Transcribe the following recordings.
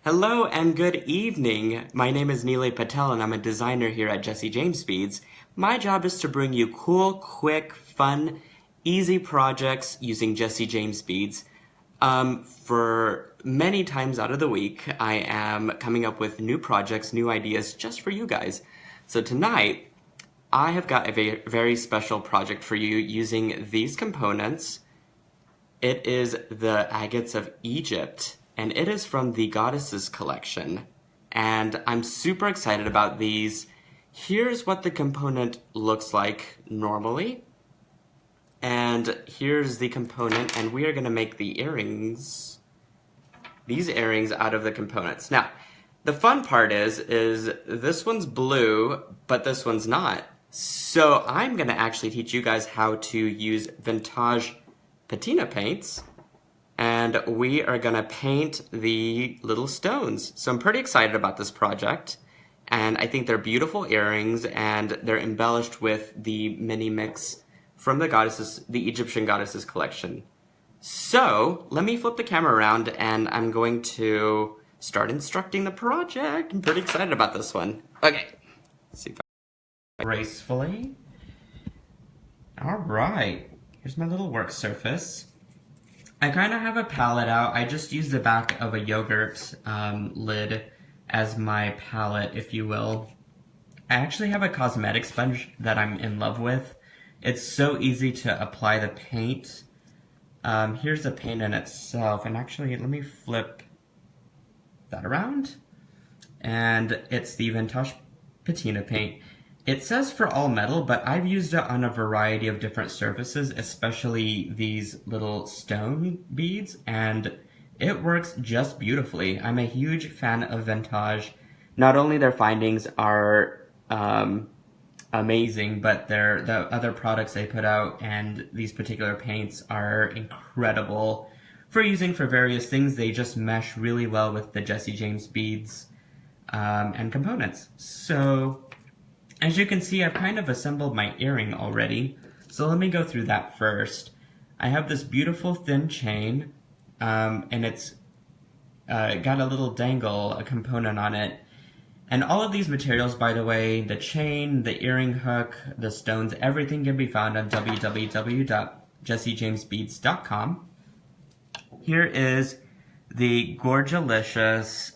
Hello and good evening. My name is Nealay Patel and I'm a designer here at Jesse James Speeds. My job is to bring you cool, quick, fun, easy projects using Jesse James Speeds. For many times out of the week, I am coming up with new projects, new ideas just for you guys. So tonight, I have got a very special project for you using these components. It is the agates of Egypt, and it is from the Goddesses collection. And I'm super excited about these. Here's what the component looks like normally. And here's the component, and we are going to make the earrings, these earrings out of the components. Now, the fun part is this one's blue, but this one's not. So I'm going to actually teach you guys how to use vintage patina paints, and we are going to paint the little stones. So I'm pretty excited about this project, and I think they're beautiful earrings, and they're embellished with the mini mix from the Egyptian Goddesses collection. So let me flip the camera around, and I'm going to start instructing the project. I'm pretty excited about this one. Okay, let's see if I gracefully. All right, here's my little work surface. I kind of have a palette out. I just used the back of a yogurt lid as my palette, if you will. I actually have a cosmetic sponge that I'm in love with. It's so easy to apply the paint. Here's the paint in itself, and actually, let me flip that around. And it's the vintage patina paint. It says for all metal, but I've used it on a variety of different surfaces, especially these little stone beads, and it works just beautifully. I'm a huge fan of vintage. Not only their findings are amazing, but the other products they put out and these particular paints are incredible for using for various things. They just mesh really well with the Jesse James beads and components. So as you can see, I've kind of assembled my earring already, so let me go through that first. I have this beautiful thin chain, and it's got a little dangle, a component on it. And all of these materials, by the way, the chain, the earring hook, the stones, everything can be found on www.jessejamesbeads.com. Here is the gorgelicious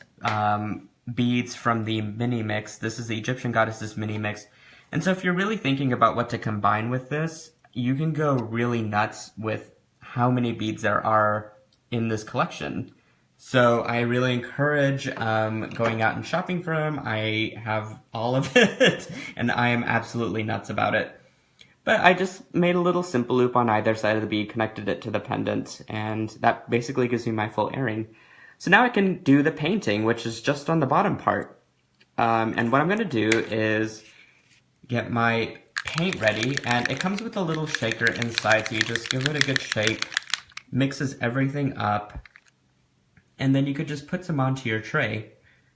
beads from the mini mix. This is the Egyptian Goddesses mini mix. And so if you're really thinking about what to combine with this, you can go really nuts with how many beads there are in this collection. So I really encourage going out and shopping for them. I have all of it, and I am absolutely nuts about it. But I just made a little simple loop on either side of the bead, connected it to the pendant, and that basically gives me my full earring. So now I can do the painting, which is just on the bottom part. And what I'm going to do is get my paint ready, and it comes with a little shaker inside, so you just give it a good shake, mixes everything up, and then you could just put some onto your tray,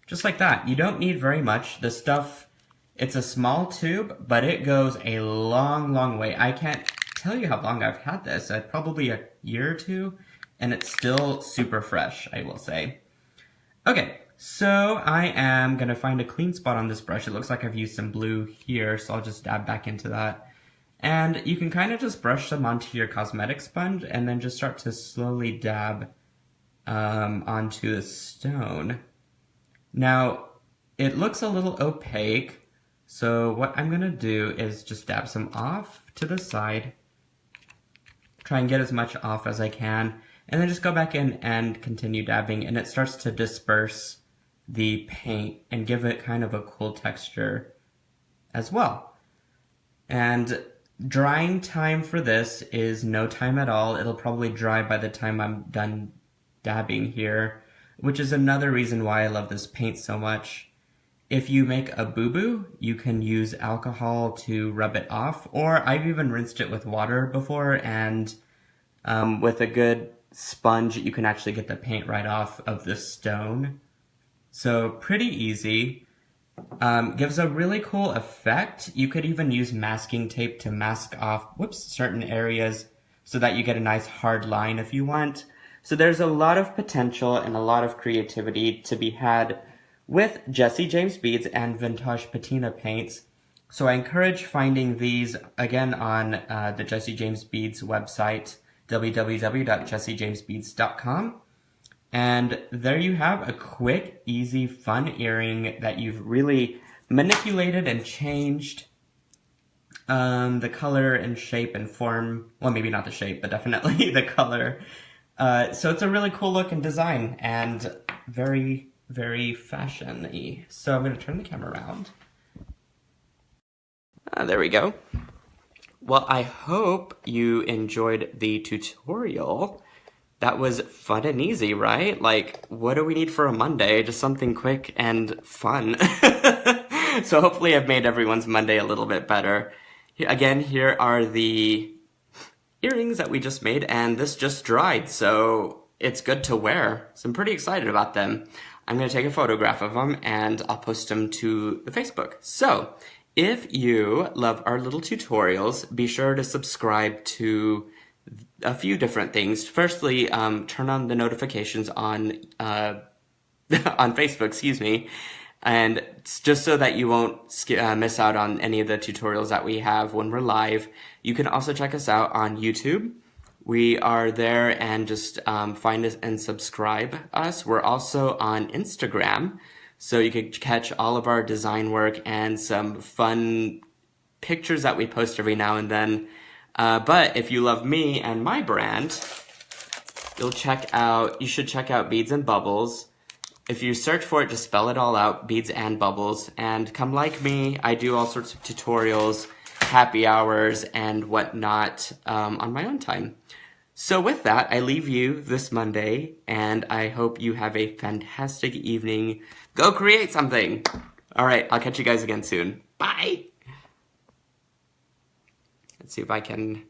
just like that. You don't need very much. The stuff, it's a small tube, but it goes a long, long way. I can't tell you how long I've had this, probably a year or two, and it's still super fresh, I will say. Okay, so I am gonna find a clean spot on this brush. It looks like I've used some blue here, so I'll just dab back into that. And you can kind of just brush them onto your cosmetic sponge and then just start to slowly dab onto the stone. Now, it looks a little opaque, so what I'm gonna do is just dab some off to the side, try and get as much off as I can, and then just go back in and continue dabbing, and it starts to disperse the paint and give it kind of a cool texture as well. And drying time for this is no time at all. It'll probably dry by the time I'm done dabbing here, which is another reason why I love this paint so much. If you make a boo-boo, you can use alcohol to rub it off, or I've even rinsed it with water before, and with a good sponge, you can actually get the paint right off of the stone. So pretty easy. Gives a really cool effect. You could even use masking tape to mask off certain areas so that you get a nice hard line if you want. So there's a lot of potential and a lot of creativity to be had with Jesse James beads and vintage patina paints. So I encourage finding these again on the Jesse James Beads website, www.jessejamesbeads.com. And there you have a quick, easy, fun earring that you've really manipulated and changed the color and shape and form. Well, maybe not the shape, but definitely the color. So it's a really cool look and design, and very, very fashion-y. So I'm going to turn the camera around. There we go. Well, I hope you enjoyed the tutorial. That was fun and easy, right? Like, what do we need for a Monday? Just something quick and fun. So hopefully I've made everyone's Monday a little bit better. Again, here are the earrings that we just made, and this just dried, so it's good to wear. So I'm pretty excited about them. I'm going to take a photograph of them, and I'll post them to the Facebook. So, if you love our little tutorials, be sure to subscribe to a few different things. Firstly, turn on the notifications on on Facebook, excuse me, and it's just so that you won't miss out on any of the tutorials that we have when we're live. You can also check us out on YouTube. We are there, and just find us and subscribe us. We're also on Instagram, so you can catch all of our design work and some fun pictures that we post every now and then. But if you love me and my brand, you should check out Beads and Bubbles. If you search for it, just spell it all out, Beads and Bubbles, and come like me. I do all sorts of tutorials, happy hours, and whatnot on my own time. So with that, I leave you this Monday, and I hope you have a fantastic evening. Go create something! All right, I'll catch you guys again soon. Bye! Let's see if I can